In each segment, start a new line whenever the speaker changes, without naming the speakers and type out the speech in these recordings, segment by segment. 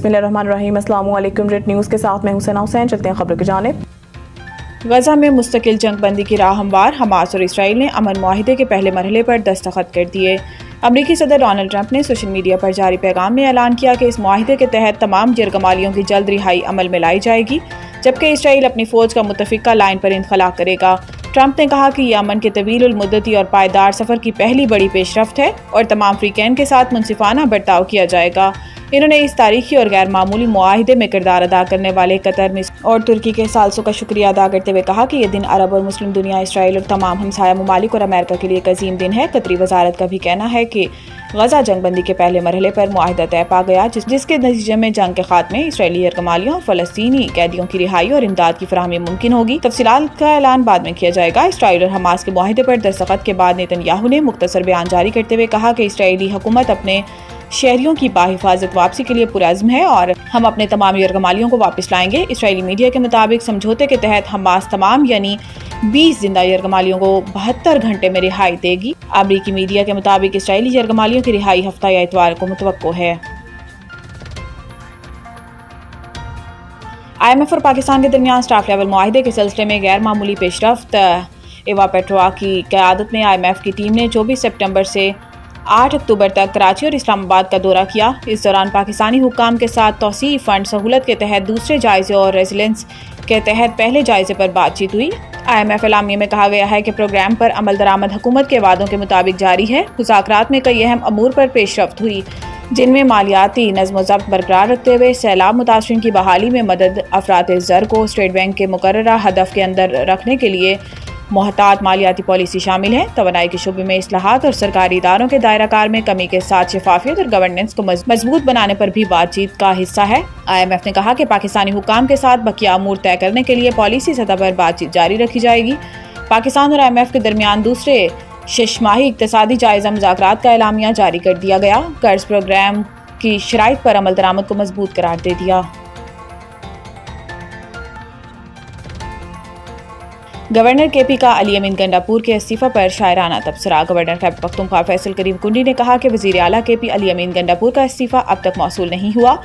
बिस्मिल्लाहिर्रहमानिर्रहीम। अस्सलाम वालेकुम। रेड न्यूज़ के साथ मैं हुसैना हुसैन। चलते हैं खबर की जानिब।
गजा में मुस्तकिल जंगबंदी की राह हमवार हमास और इसराइल ने अमन मुआहिदे के पहले मरहले पर दस्तखत कर दिए। अमरीकी सदर डोनाल्ड ट्रंप ने सोशल मीडिया पर जारी पैगाम में ऐलान किया कि इस मुआहिदे के तहत तमाम यरगमालियों की जल्द रिहाई अमल में लाई जाएगी, जबकि इसराइल अपनी फौज का मुतफिका लाइन पर इंखला करेगा। ट्रंप ने कहा कि यह अमन के तवील मुद्दती और पायदार सफर की पहली बड़ी पेशरफ्त है और तमाम फ्रीकैन के साथ मुनसिफाना बर्ताव किया जाएगा। इन्होंने इस तारीखी और गैर मामूली मुआहिदे में किरदार अदा करने वाले कतर, मिस्र और तुर्की के सालसों का शुक्रिया अदा करते हुए कहा कि यह दिन अरब और मुस्लिम दुनिया, इसराइल और तमाम हमसाया ममालिक और अमेरिका के लिए एक अजीम दिन है। कतरी वजारत का भी कहना है कि गजा जंगबंदी के पहले मरहले पर मुआहिदा तय पा गया, जिसके नतीजे में जंग के खात्मे, इसराइली यरगमालियों और फलस्तीनी कैदियों की रिहाई और इमदाद की फराहमी मुमकिन होगी। तफसीलात का ऐलान बाद में किया जाएगा। इसराइल और हमास के मुआहिदे पर दस्तखत के बाद नेतन्याहू ने मुख्तसर बयान जारी करते हुए कहा कि इसराइली हुकूमत अपने शहरियों की बाहिफाजत वापसी के लिए पुरअज़्म है और हम अपने तमाम यरगमालियों को वापस लाएंगे। इसराइली मीडिया के मुताबिक समझौते के तहत हमास तमाम यानी 20 जिंदा यरगमालियों को 72 घंटे में रिहाई देगी। अमरीकी मीडिया के मुताबिक इसराइली यरगमालियों की रिहाई हफ्ता या इतवार को मुतवक्को है। IMF और पाकिस्तान के दरमियान स्टाफ लेवल मुआहिदे के सिलसिले में गैर मामूली पेशरफ्त। एवा पेट्रोआ की क़यादत में IMF की टीम ने 24 सितंबर से 8 अक्टूबर तक कराची और इस्लामाबाद का दौरा किया। इस दौरान पाकिस्तानी हुक्काम के साथ तौसीई फंड सहूलत के तहत दूसरे जायजे और रेजिलेंस के तहत पहले जायजे पर बातचीत हुई। IMF एलामिया में कहा गया है कि प्रोग्राम पर अमल दरामद हुकूमत के वादों के मुताबिक जारी है। मुज़ाकरात में कई अहम अमूर पर पेशरफ्त हुई, जिनमें मालियाती नज़्म व ज़ब्त बरकरार रखते हुए सैलाब मुतासरीन की बहाली में मदद, अफरात ज़र को स्टेट बैंक के मुकर्ररा हदफ के अंदर रखने के लिए मोहतात मालियाती पॉलिसी शामिल है। तवानाई के शुबे में इस्लाहात और सरकारी इदारों के दायरा कार में कमी के साथ शफाफियत और गवर्नेंस को मजबूत बनाने पर भी बातचीत का हिस्सा है। IMF ने कहा कि पाकिस्तानी हुक्काम के साथ बकिया अमूर तय करने के लिए पॉलिसी सतह पर बातचीत जारी रखी जाएगी। पाकिस्तान और IMF के दरमियान दूसरे शशमाही इक्तसादी जायजा मुज़ाकरात का एलामिया जारी कर दिया गया। कर्ज प्रोग्राम की शराइत पर अमल दरामद को मजबूत करार दे दिया। गवर्नर KP का अली अमीन गंडापुर के इस्तीफा पर शायराना तबसरा। गवर्नर खैबर पख्तूनख्वा फैसल करीम कुंडी ने कहा कि वज़ीर आला KP अली अमीन गंडापुर का इस्तीफा अब तक मौसूल नहीं हुआ।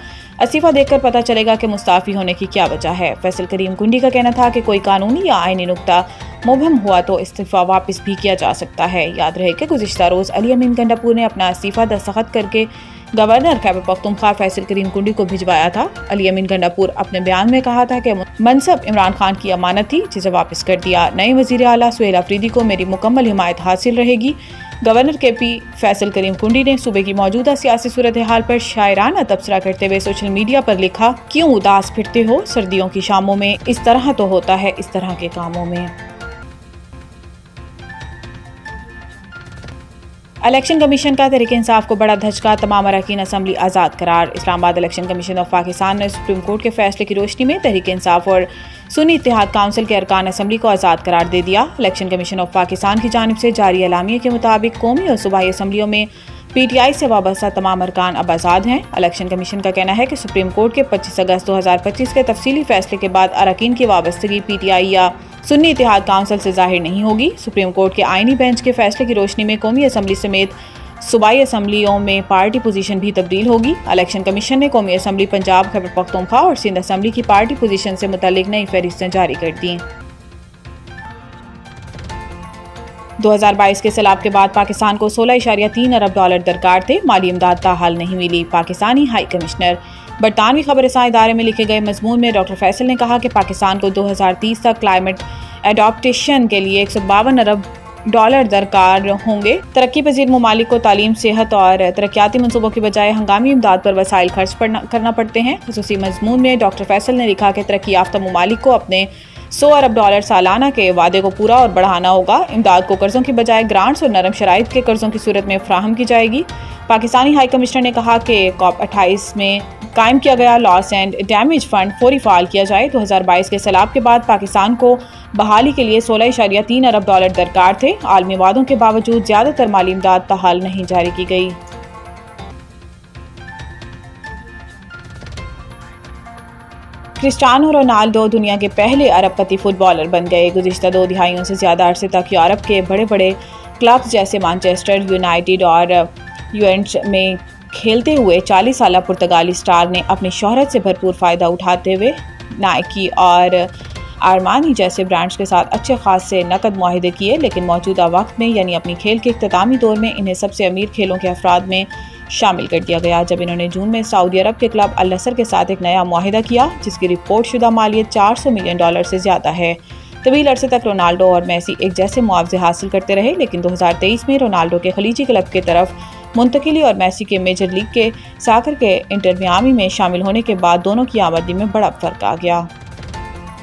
इस्तीफा देखकर पता चलेगा कि मुस्ताफ़ी होने की क्या वजह है। फैसल करीम कुंडी का कहना था कि कोई कानूनी या आईनी नुक्ता मुबहम हुआ तो इस्तीफा वापस भी किया जा सकता है। याद रहे कि गुज़िश्ता रोज़ अली अमीन गंडापुर ने अपना इस्तीफा दस्तखत करके गवर्नर खैबर पख्तूनख्वा फैसल करीम कुंडी को भिजवाया था। अली अमीन गंडापुर अपने बयान में कहा था कि मनसब इमरान खान की अमानत थी, जिसे वापस कर दिया। नए वज़ीर आला सुहेल अफरीदी को मेरी मुकम्मल हिमायत हासिल रहेगी। गवर्नर KP फैसल करीम कुंडी ने सूबे की मौजूदा सियासी सूरत हाल पर शायराना तबसरा करते हुए सोशल मीडिया पर लिखा, क्यों उदास फिरते हो सर्दियों की शामों में, इस तरह तो होता है इस तरह के कामों में। इलेक्शन कमीशन का तहरीक इंसाफ को बड़ा धचका, तमाम अरकान असम्बली आज़ाद करार। Islamabad election commission of Pakistan ने सुप्रीम कोर्ट के फैसले की रोशनी में तहरीक इंसाफ और सुन्नी इत्तेहाद काउंसिल के अरकान असम्बली को आज़ाद करार दे दिया। इलेक्शन कमीशन ऑफ पाकिस्तान की जानिब से जारी एलामिया के मुताबिक कौमी और सूबाई असम्बलियों में PTI से वाबस्ता तमाम अरकान अब आज़ाद हैं। इलेक्शन कमीशन का कहना है कि सुप्रीम कोर्ट के 25 अगस्त 2025 के तफसीली फैसले के बाद अरकान की वाबस्तगी PTI या सुन्नी इत्तेहाद काउंसिल से जाहिर नहीं होगी। सुप्रीम कोर्ट के आईनी बेंच के फैसले की रोशनी में कौमी असम्बली समेत सूबाई असम्बलियों में पार्टी पोजीशन भी तब्दील होगी। इलेक्शन कमीशन ने कौमी असम्बली पंजाब, खैबर पख्तूनख्वा और सिंध असम्बली की पार्टी पोजीशन से मुतालिक नई फहरिस्तें जारी कर दी। 2022 के सैलाब के बाद पाकिस्तान को $16.3 अरब दरकार थे। माली इमदाद ताहाल नहीं मिली। Pakistani high commissioner. बरतानवी खबरसां इदारे में लिखे गए मजमून में डॉक्टर फैसल ने कहा कि पाकिस्तान को 2030 तक क्लाइमेट एडॉप्टेशन के लिए $152 अरब दरकार होंगे। तरक्की पजीर ममालिक को तालीम, सेहत और तरक्याती मनसूबों की बजाय हंगामी इमदाद पर वसाइल खर्च करना पड़ते हैं। खुसूसी मजमून में डॉक्टर फैसल ने लिखा कि तरक्की याफ्ता ममालिक को अपने $100 अरब सालाना के वादे को पूरा और बढ़ाना होगा। इमदाद को कर्जों की बजाय ग्रांट्स और नरम शराइत के कर्जों की सूरत में फराहम की जाएगी। पाकिस्तानी हाई कमिश्नर ने कहा कि COP28 में कायम किया गया लॉस एंड डैमेज फंड फौरी फाल किया जाए। 2022 के सैलाब के बाद पाकिस्तान को बहाली के लिए $16.3 अरब दरकार थे। आलमी वादों के बावजूद ज़्यादातर माली इमदाद ताहाल नहीं जारी की गई। क्रिस्टियानो रोनाल्डो दुनिया के पहले अरबपति फुटबॉलर बन गए। गुज़िश्ता 2 दिहाइयों से ज़्यादा अरसे तक यूरोप के बड़े बड़े क्लब्स जैसे मैनचेस्टर यूनाइटेड और यूवेंटस में खेलते हुए 40 साला पुर्तगाली स्टार ने अपनी शोहरत से भरपूर फ़ायदा उठाते हुए नाइकी और आर्मानी जैसे ब्रांड्स के साथ अच्छे खासे नकद मुआहिदे किए, लेकिन मौजूदा वक्त में यानी अपनी खेल के इख्तितामी दौर में इन्हें सबसे अमीर खेलों के अफराद में शामिल कर दिया गया, जब इन्होंने जून में सऊदी अरब के क्लब अल नसर के साथ एक नया मुआहिदा किया जिसकी रिपोर्ट शुदा मालियत $400 मिलियन से ज़्यादा है। तवील अरसे तक रोनाल्डो और मेसी एक जैसे मुआवजे हासिल करते रहे, लेकिन 2023 में रोनाल्डो के खलीजी क्लब की तरफ मुंतकिली और मेसी के मेजर लीग के साकर के इंटर मियामी में शामिल होने के बाद दोनों की आमदनी में बड़ा फर्क आ गया।